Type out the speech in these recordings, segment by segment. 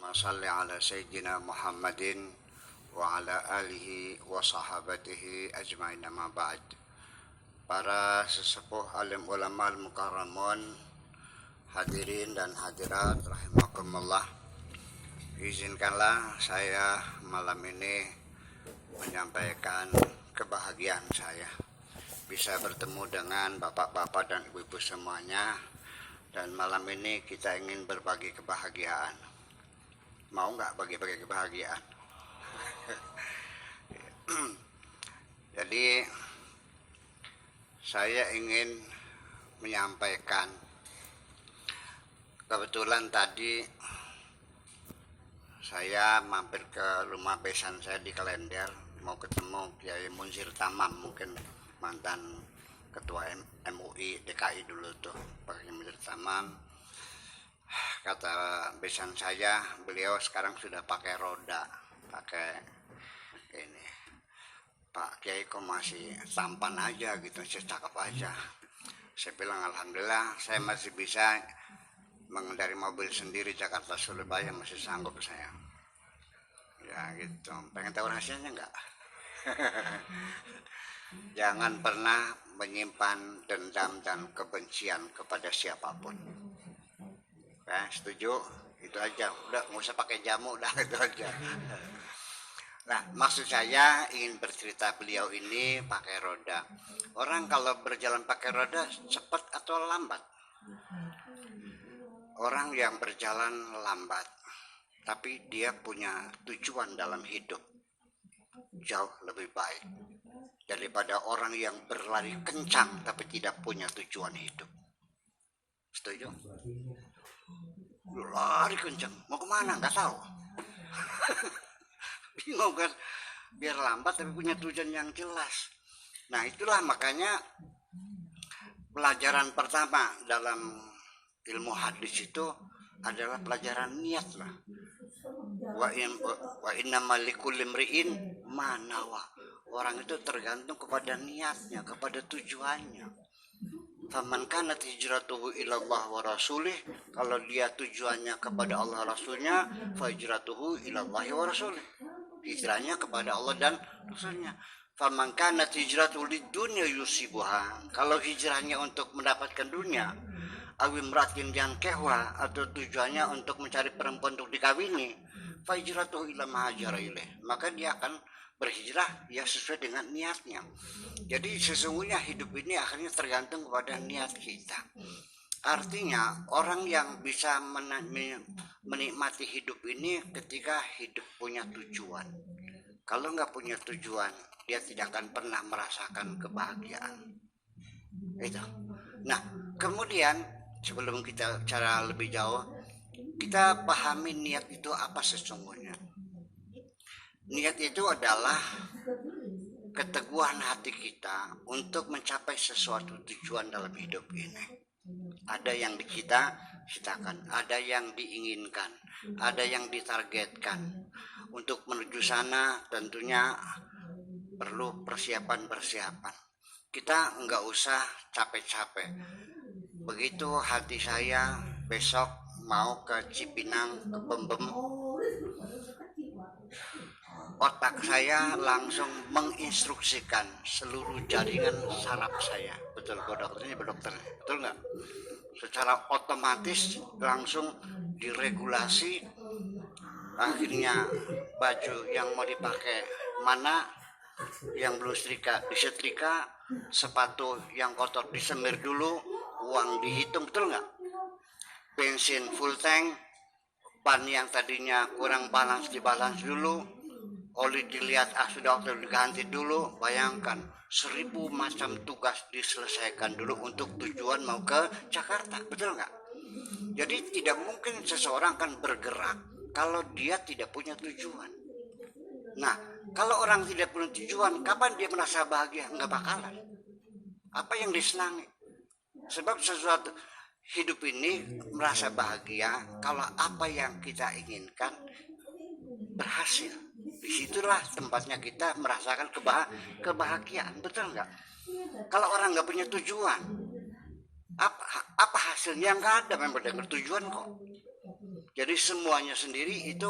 Allahumma salli ala Sayyidina Muhammadin wa ala alihi wa sahabatihi ajma'in amma ba'd. Para sesepuh alim ulama al-mukarramun, hadirin dan hadirat rahimakumullah, izinkanlah saya malam ini menyampaikan kebahagiaan saya bisa bertemu dengan bapak-bapak dan ibu-ibu semuanya. Dan malam ini kita ingin berbagi kebahagiaan. Mau nggak bagi-bagi kebahagiaan? Jadi saya ingin menyampaikan, kebetulan tadi saya mampir ke rumah besan saya di Klender, mau ketemu Kiai Munsir Tamam, mungkin mantan ketua MUI DKI dulu tuh, Pak Munsir Tamam. Kata besan saya, beliau sekarang sudah pakai roda, pakai ini. Pak Kiai kok masih tampan aja gitu, cakep aja. Saya bilang alhamdulillah saya masih bisa mengendari mobil sendiri Jakarta Surabaya, masih sanggup saya. Ya gitu. Pengen tahu rahasianya enggak? Jangan pernah menyimpan dendam dan kebencian kepada siapapun. Ya, setuju? Itu aja. Udah nggak usah pakai jamu, udah itu aja. Nah, maksud saya ingin bercerita beliau ini pakai roda. Orang kalau berjalan pakai roda cepat atau lambat? Orang yang berjalan lambat, tapi dia punya tujuan dalam hidup, jauh lebih baik daripada orang yang berlari kencang tapi tidak punya tujuan hidup. Setuju? Lari kencang, mau kemana? Nggak tahu. Bingung kan? Biar lambat tapi punya tujuan yang jelas. Nah, itulah makanya pelajaran pertama dalam ilmu hadis itu adalah pelajaran niat lah. Wa innamal likulli imri'in ma nawa. Orang itu tergantung kepada niatnya, kepada tujuannya. Faman kanat hijratuhu ilallah wa rasulih, kalau dia tujuannya kepada Allah Rasulnya, fa hijratuhu ilallahi wa rasulih, hijrahnya kepada Allah dan Rasulnya. Faman kanat hijratuhu lidunya yusibuha, kalau hijrahnya untuk mendapatkan dunia, awim ratin yang kehwa, atau tujuannya untuk mencari perempuan untuk dikawini, fa hijratuhu ila ma hajara ilaih, maka dia akan berhijrah ya sesuai dengan niatnya. Jadi sesungguhnya hidup ini akhirnya tergantung kepada niat kita. Artinya orang yang bisa menikmati hidup ini ketika hidup punya tujuan. Kalau nggak punya tujuan, dia tidak akan pernah merasakan kebahagiaan. Itu. Nah, kemudian sebelum kita bicara lebih jauh, kita pahami niat itu apa sesungguhnya. Niat itu adalah keteguhan hati kita untuk mencapai sesuatu tujuan dalam hidup ini. Ada yang kita citakan, ada yang diinginkan, ada yang ditargetkan. Untuk menuju sana tentunya perlu persiapan-persiapan. Kita nggak usah capek-capek. Begitu hati saya besok mau ke Cipinang, ke Bembem, otak saya langsung menginstruksikan seluruh jaringan saraf saya. Betul, dokternya berdokter, betul nggak? Secara otomatis langsung diregulasi. Akhirnya baju yang mau dipakai mana, yang belum disetrika, sepatu yang kotor disemir dulu, uang dihitung, betul nggak? Bensin full tank, ban yang tadinya kurang balance dibalance dulu, oli dilihat sudah diganti dulu. Bayangkan 1000 macam tugas diselesaikan dulu untuk tujuan mau ke Jakarta, betul nggak? Jadi tidak mungkin seseorang akan bergerak kalau dia tidak punya tujuan. Nah, kalau orang tidak punya tujuan, kapan dia merasa bahagia? Nggak bakalan. Apa yang disenangi? Sebab sesuatu hidup ini merasa bahagia kalau apa yang kita inginkan berhasil. Disitulah tempatnya kita merasakan kebahagiaan, betul nggak? Kalau orang nggak punya tujuan, apa hasilnya? Nggak ada. Memang dengan tujuan kok. Jadi semuanya sendiri itu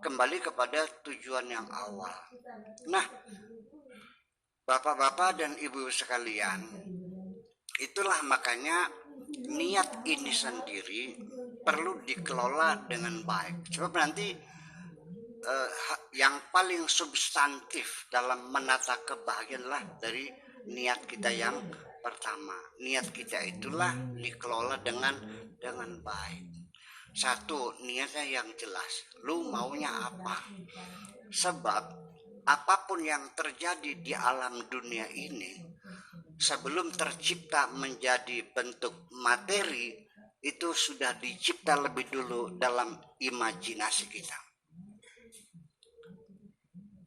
kembali kepada tujuan yang awal. Nah, bapak-bapak dan ibu sekalian, itulah makanya niat ini sendiri perlu dikelola dengan baik. Sebab nanti yang paling substantif dalam menata kebahagiaan adalah dari niat kita yang pertama. Niat kita itulah dikelola dengan baik. Satu, niatnya yang jelas. Lu maunya apa? Sebab apapun yang terjadi di alam dunia ini, sebelum tercipta menjadi bentuk materi, itu sudah dicipta lebih dulu dalam imajinasi kita.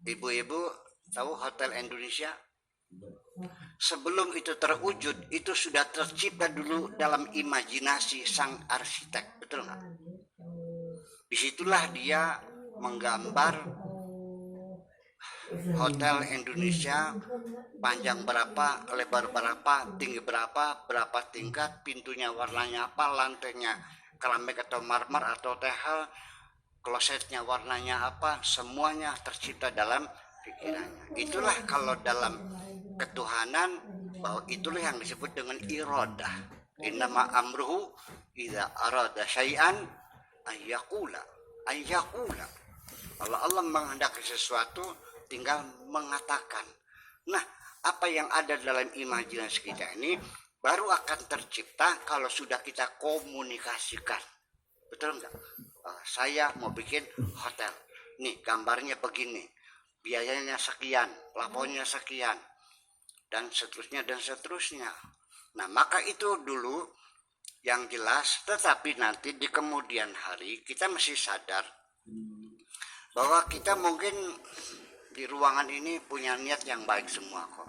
Ibu-ibu tahu Hotel Indonesia? Sebelum itu terwujud, itu sudah tercipta dulu dalam imajinasi sang arsitek, betul nggak? Disitulah dia menggambar Hotel Indonesia, panjang berapa, lebar berapa, tinggi berapa, berapa tingkat, pintunya warnanya apa, lantainya keramik atau marmer atau tehel, klosetnya warnanya apa, semuanya tercipta dalam pikirannya. Itulah kalau dalam ketuhanan, bahwa itulah yang disebut dengan iradah. Innama amruhu idza arada syai'an ayyaqula. Kalau Allah menghendaki sesuatu, tinggal mengatakan. Nah, apa yang ada dalam imajinasi kita ini baru akan tercipta kalau sudah kita komunikasikan. Betul nggak? Saya mau bikin hotel. Nih, gambarnya begini. Biayanya sekian, plafonnya sekian, dan seterusnya dan seterusnya. Nah, maka itu dulu yang jelas, tetapi nanti di kemudian hari kita mesti sadar bahwa kita mungkin di ruangan ini punya niat yang baik semua kok.